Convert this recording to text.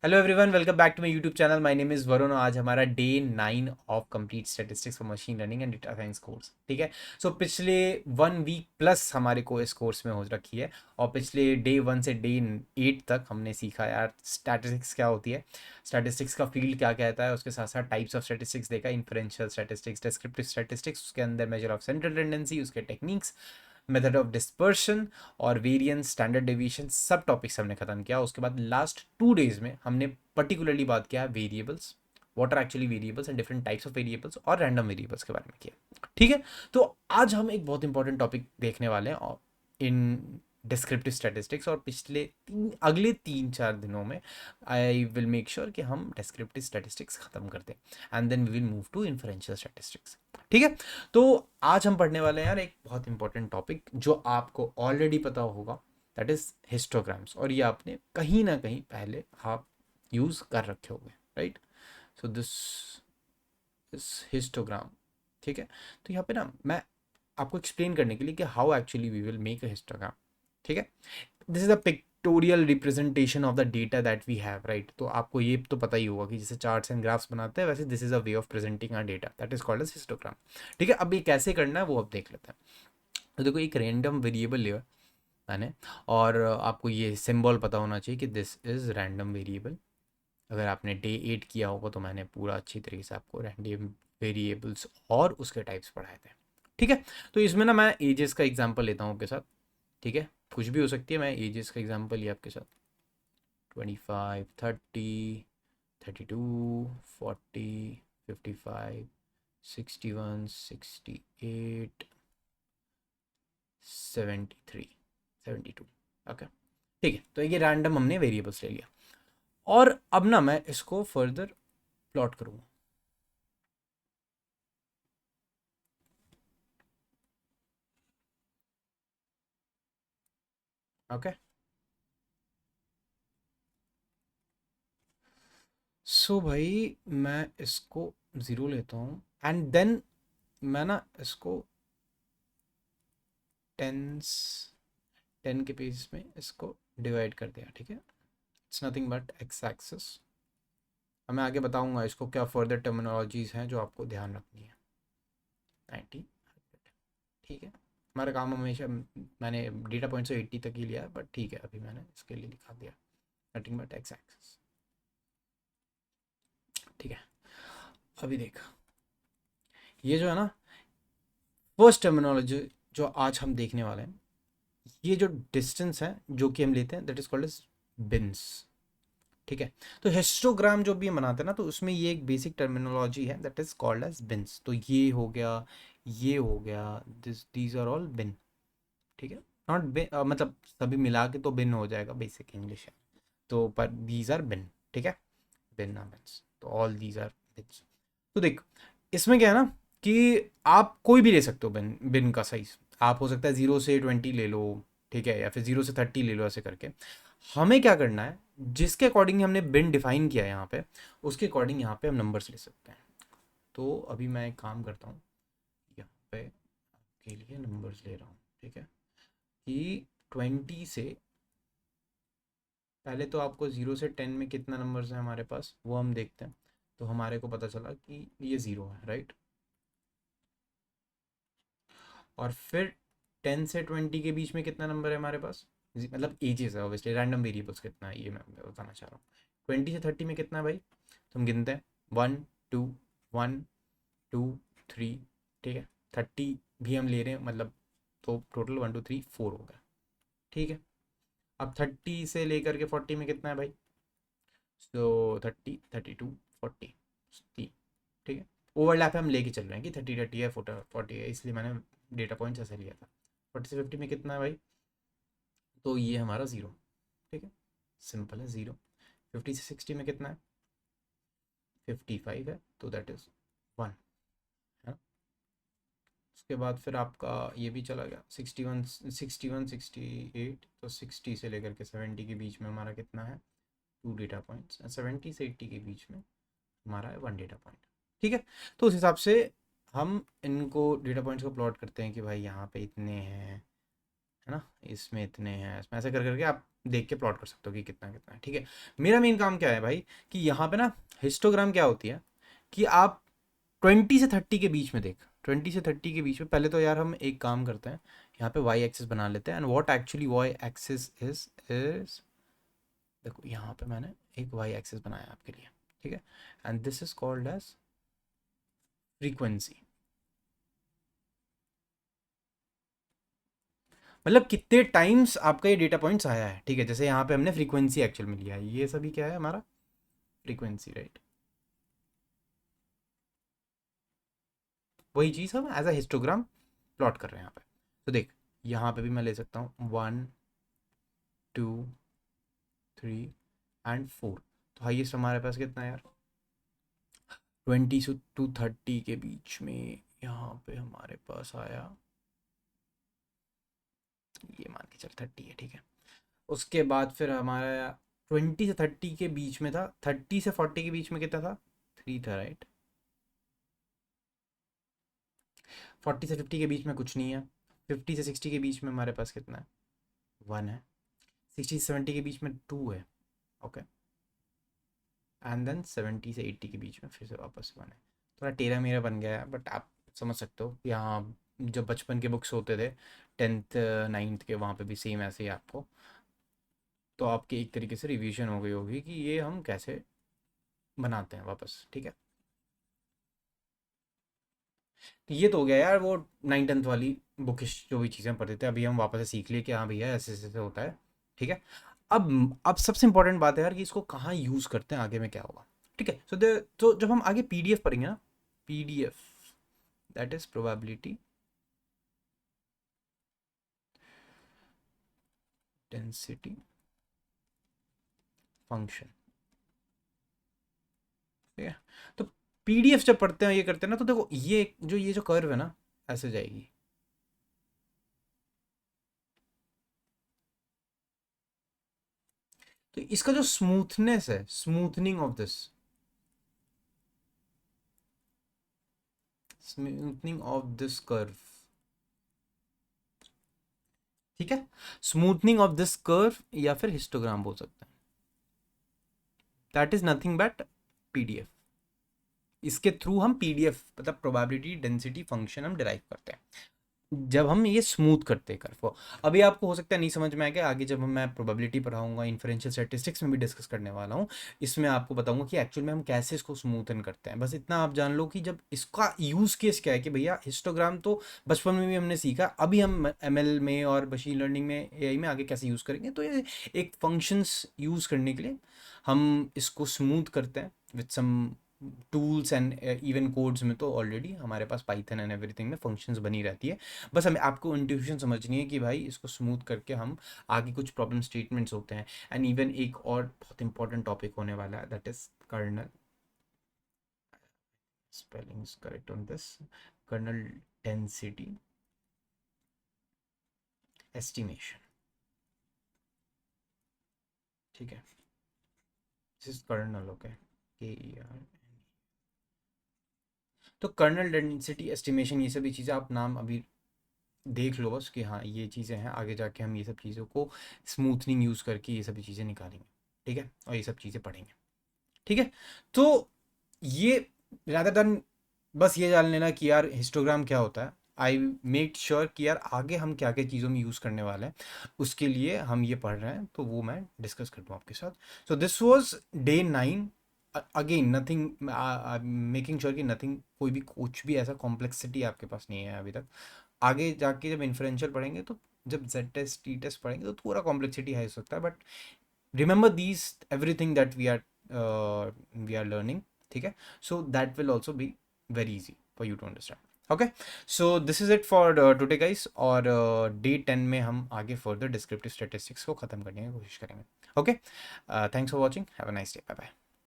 Hello everyone, welcome back to my YouTube channel. My name is Varun और आज हमारा day 9 of complete statistics for machine learning and data science course. ठीक है। सो पिछले 1 week plus हमारे को इस कोर्स में हो रखी है और पिछले डे 1 से डे 8 तक हमने सीखा यार स्टैटिस्टिक्स क्या होती है, स्टैटिस्टिक्स का फील्ड क्या कहता है, उसके साथ साथ टाइप्स ऑफ स्टैटिस्टिक्स देखा, इन्फरेंशियल स्टैटिस्टिक्स, डिस्क्रिप्टिव स्टैटिस्टिक्स, उसके अंदर मेजर ऑफ सेंट्रल टेंडेंसी, उसके टेक्निक्स, मेथड ऑफ डिस्पर्शन और वेरिएंस, स्टैंडर्ड डेविएशन, सब टॉपिक्स हमने खत्म किया। उसके बाद लास्ट 2 डेज में हमने पर्टिकुलरली बात किया variables, what are actually variables and different types of variables और रैंडम वेरिएबल्स के बारे में किया। ठीक है। तो आज हम एक बहुत इंपॉर्टेंट टॉपिक देखने वाले हैं इन डिस्क्रिप्टिव स्टैटिस्टिक्स, और अगले 3-4 दिनों में आई विल मेक श्योर कि हम डिस्क्रिप्टिव स्टैटिस्टिक्स खत्म कर दें and then we will move to inferential statistics. ठीक है। तो आज हम पढ़ने वाले हैं यार एक बहुत इंपॉर्टेंट टॉपिक जो आपको ऑलरेडी पता होगा, दैट इज हिस्टोग्राम्स, और ये आपने कहीं ना कहीं पहले आप यूज कर रखे होंगे, right. So this is histogram. ठीक है। तो यहाँ पे ना मैं आपको एक्सप्लेन करने के लिए कि how actually we will make a histogram. ठीक है। This is a pictorial representation of the data that we have, right. तो आपको ये तो पता ही होगा कि जैसे चार्ट्स एंड ग्राफ्स बनाते हैं, वैसे this is a way of presenting our data, that is called as histogram. ठीक है। अब ये कैसे करना है वो अब देख लेते हैं। तो देखो, एक रैंडम वेरिएबल लिया मैंने, और आपको ये सिंबल पता होना चाहिए कि दिस इज रैंडम वेरिएबल। अगर आपने डे 8 किया होगा तो मैंने पूरा अच्छी तरीके से आपको रैंडम वेरिएबल्स और उसके टाइप्स पढ़ाए थे। ठीक है। तो इसमें ना मैं एजेस का एग्जांपल लेता हूँ आपके साथ। ठीक है। कुछ भी हो सकती है, मैं एजेस का एग्जांपल लिया आपके साथ। 25, 30, 32, 40, 55, 61, 68, 73, 72। ओके। ठीक है। तो ये रैंडम हमने वेरिएबल्स ले लिया और अब ना मैं इसको फर्दर प्लॉट करूँगा। ओके। सो भाई मैं इसको ज़ीरो लेता हूँ एंड देन मैं ना इसको टेंस 10 के पेज में इसको डिवाइड कर दिया। ठीक है। It's nothing but x axis. अब मैं आगे बताऊंगा इसको क्या फर्दर टर्मिनोलॉजीज हैं जो आपको ध्यान रखनी है। 90, ठीक है। हमारा काम हमेशा, मैंने डेटा पॉइंट से 80 तक ही लिया है, बट ठीक है अभी मैंने इसके लिए लिखा दिया नथिंग बट एक्स एक्सिस। ठीक है। अभी देख, ये जो है ना फर्स्ट टर्मिनोलॉजी जो आज हम देखने वाले हैं, ये जो डिस्टेंस है जो कि हम लेते हैं that is called as bins. ठीक है। तो हिस्टोग्राम जो भी हम बनाते हैं ना, तो उसमें ये एक बेसिक टर्मिनोलॉजी है that is called as bins. तो ये हो गया, ये हो गया, this these are all bin. ठीक है। नॉट बिन मतलब सभी मिला के तो बिन हो जाएगा, बेसिक इंग्लिश है। तो पर दीज आर बिन। ठीक है। बिन आर बिन्स, तो ऑल दीज आर बिन्स। तो देख, इसमें क्या है ना कि आप कोई भी ले सकते हो बिन। बिन का साइज आप हो सकता है 0 से 20 ले लो, ठीक है, या फिर 0 से 30 ले लो, ऐसे करके। हमें क्या करना है, जिसके अकॉर्डिंग हमने बिन डिफाइन किया है यहाँ पे, उसके अकॉर्डिंग यहाँ पे हम नंबर्स ले सकते हैं। तो अभी मैं एक काम करता हूँ, यहाँ पे के लिए नंबर्स ले रहा हूँ। ठीक है। कि 20 से, पहले तो आपको 0 से 10 में कितना नंबर्स हैं हमारे पास वो हम देखते हैं। तो हमारे को पता चला कि ये 0 है, राइट। और फिर 10 से 20 के बीच में कितना नंबर है हमारे पास, मतलब एजेस है ऑब्वियसली, रैंडम वेरिएबल्स कितना है ये मैं बताना चाह रहा हूँ। 20 से 30 में कितना है भाई, तो हम गिनते हैं 1 2, 1 2 3। ठीक है। 30 भी हम ले रहे हैं, मतलब तो टोटल 1 2 3 4 हो गया। ठीक है। अब 30 से लेकर के 40 में कितना है भाई, तो 30 32 40। ठीक है। ओवरलैप हम लेके चल रहे हैं कि 30 30 है, 40 है, इसलिए मैंने डेटा पॉइंट्स ऐसे लिया था। 40 से 50 में कितना है भाई, तो ये हमारा ज़ीरो। ठीक है। सिंपल है, ज़ीरो। 50 से 60 में कितना है, 55 है, तो दैट इज़ 1, है ना। उसके बाद फिर आपका ये भी चला गया 61 68, तो 60 से लेकर के 70 के बीच में हमारा कितना है, 2 डेटा पॉइंट्स। 70 से 80 के बीच में हमारा है 1 डेटा पॉइंट। ठीक है। तो उस हिसाब से हम इनको डेटा पॉइंट्स को प्लॉट करते हैं कि भाई यहाँ पे इतने हैं, है ना, इसमें इतने हैं, इसमें ऐसे कर करके आप देख के प्लॉट कर सकते हो कि कितना कितना है, ठीक है। मेरा मेन काम क्या है भाई, कि यहाँ पे ना हिस्टोग्राम क्या होती है, कि आप 20 से 30 के बीच में देख, 20 से 30 के बीच में पहले तो यार हम एक काम करते हैं, यहाँ पे वाई एक्सिस बना लेते हैं। And what actually Y axis is देखो यहाँ पे मैंने एक वाई एक्सिस बनाया आपके लिए, ठीक है। And this is called as frequency, मतलब कितने टाइम्स आपका ये डेटा पॉइंट्स आया है, ठीक है। जैसे यहाँ पे हमने फ्रीक्वेंसी एक्चुअल में लिया है, ये सभी क्या है हमारा फ्रीक्वेंसी, राइट। वही चीज़ हम एज अ हिस्टोग्राम प्लॉट कर रहे हैं यहाँ पे। तो देख यहाँ पे भी मैं ले सकता हूँ 1 2 3 एंड 4। तो हाईएस्ट हमारे पास कितना है यार, 20 से 30 के बीच में यहाँ पे हमारे पास आया, ये मान के चल 30 है, ठीक है। उसके बाद फिर हमारा 20 से 30 के बीच में था, 30 से 40 के बीच में कितना था, 3 था, राइट। 40 से 50 के बीच में कुछ नहीं है। 50 से 60 के बीच में हमारे पास कितना है, 1 है। 60 से 70 के बीच में 2 है, ओके। एंड देन 70 से 80 के बीच में फिर से वापस 1 है। थोड़ा टेढ़ा मेरा बन गया है, बट आप समझ सकते हो। यहाँ जब बचपन के बुक्स होते थे 10th 9th के, वहाँ पे भी सेम ऐसे ही आपको, तो आपकी एक तरीके से रिवीजन हो गई होगी कि ये हम कैसे बनाते हैं वापस, ठीक है। तो ये तो हो गया यार वो 9th 10th वाली बुकिश जो भी चीज़ें हम पढ़ते थे, अभी हम वापस से सीख लिए कि हाँ भैया ऐसे ऐसे होता है, ठीक है। अब सबसे इंपॉर्टेंट बात है यार कि इसको कहाँ यूज़ करते हैं, आगे में क्या होगा, ठीक है। तो जब हम आगे पीडीएफ पढ़ेंगे ना, PDF that is probability density function, ठीक है। तो पीडीएफ जब पढ़ते हैं ये करते हैं ना, तो देखो ये जो कर्व है ना, ऐसे जाएगी। तो इसका जो स्मूथनेस है, smoothening of this, smoothening of this curve, ठीक है। स्मूथनिंग ऑफ दिस कर्व या फिर हिस्टोग्राम बोल सकते हैं, that is nothing but PDF. इसके थ्रू हम पीडीएफ मतलब प्रोबेबिलिटी डेंसिटी फंक्शन हम डिराइव करते हैं जब हम ये स्मूथ करते हैं कर्व को। अभी आपको हो सकता है नहीं समझ में आएगा, आगे जब मैं प्रोबेबिलिटी पढ़ाऊंगा, इन्फरेंशियल स्टैटिस्टिक्स में भी डिस्कस करने वाला हूँ, इसमें आपको बताऊंगा कि एक्चुअल में हम कैसे इसको स्मूथन करते हैं। बस इतना आप जान लो कि जब इसका यूज़ केस क्या है, कि भैया हिस्टोग्राम तो बचपन में भी हमने सीखा, अभी हम एमएल में और मशीन लर्निंग में, एआई में आगे कैसे यूज़ करेंगे। तो ये एक फंक्शंस यूज़ करने के लिए हम इसको स्मूथ करते हैं with some tools and even codes में। तो ऑलरेडी हमारे पास पाइथन एंड एवरीथिंग में फंक्शंस बनी रहती है। बस हमें आपको इंट्यूशन समझनी है कि भाई इसको स्मूथ करके हम आगे कुछ प्रॉब्लम स्टेटमेंट्स होते हैं। एंड इवन एक और बहुत इंपॉर्टेंट टॉपिक होने वाला है, that is kernel, spelling is correct on this, kernel density estimation, ठीक है। This is kernel, okay, K E R. तो कर्नल डेंसिटी एस्टिमेशन, ये सभी चीज़ें आप नाम अभी देख लो बस कि हाँ ये चीज़ें हैं, आगे जाके हम ये सब चीज़ों को स्मूथनिंग यूज़ करके ये सभी चीज़ें निकालेंगे, ठीक है, और ये सब चीज़ें पढ़ेंगे, ठीक है। तो ये rather than बस ये जान लेना कि यार हिस्टोग्राम क्या होता है, आई मेक श्योर कि यार आगे हम क्या क्या चीज़ों में यूज़ करने वाले हैं, उसके लिए हम ये पढ़ रहे हैं, तो वो मैं डिस्कस कर दूँ आपके साथ। So this was day 9। Again nothing, making sure कि नथिंग, कोई भी कुछ भी ऐसा कॉम्प्लेक्सिटी आपके पास नहीं है अभी तक। आगे जाके जब इन्फ्रेंशियल पढ़ेंगे, तो जब जेड टेस्ट टी टेस्ट पढ़ेंगे, तो थोड़ा कॉम्प्लेक्सिटी है हो सकता है, but remember these everything that we are learning, ठीक है। So that will also be very easy for you to understand, okay। So this is it for today guys, और day 10 में हम आगे further descriptive statistics को ख़त्म करने की कोशिश करेंगे, okay। Thanks for watching, have a nice day, bye bye।